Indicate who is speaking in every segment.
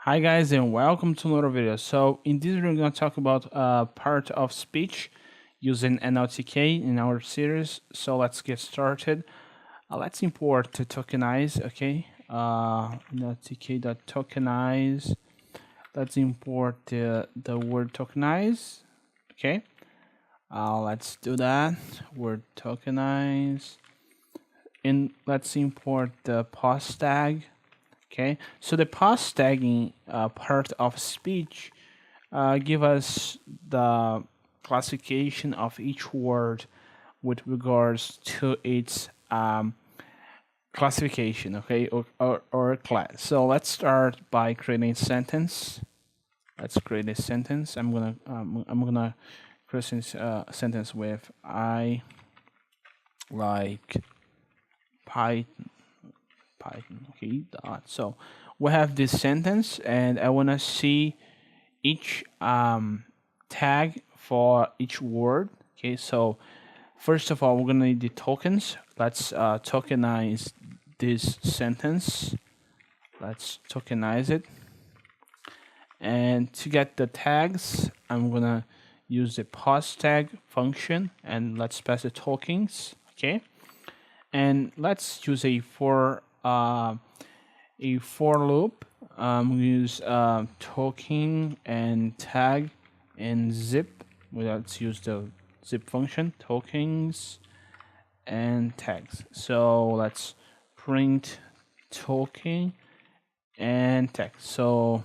Speaker 1: Hi guys and welcome to another video. So in this video we're going to talk about part of speech using NLTK in our series. So let's get started. Let's import to tokenize, okay? NLTK.tokenize. Let's import the word tokenize, okay? Let's do that. Word tokenize. And let's import the post tag. Okay, so the post tagging part of speech give us the classification of each word with regards to its classification, okay, or class. So let's start by creating a sentence. Let's create a sentence. I'm gonna create a sentence with I like Python. Okay, dot. So we have this sentence and I want to see each tag for each word. Okay, so first of all we're gonna need the tokens. Let's tokenize this sentence. Let's tokenize it, and to get the tags I'm gonna use the post tag function and let's pass the tokens. Okay, and let's use a for loop. Use token and tag and zip. Let's use the zip function, tokens and tags. So let's print token and tag. So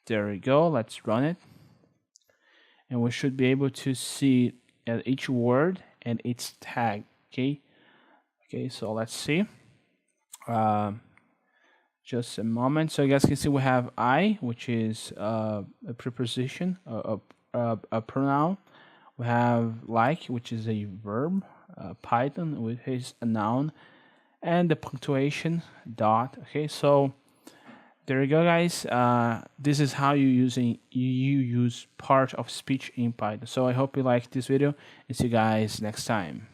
Speaker 1: there we go. Let's run it, and we should be able to see each word and its tag. Okay, so let's see. Just a moment. So you guys can see we have I, which is a preposition, a pronoun. We have like, which is a verb. Python, which is a noun, and the punctuation dot. Okay, so there you go, guys. This is how you use part of speech in Python. So I hope you like this video, and see you guys next time.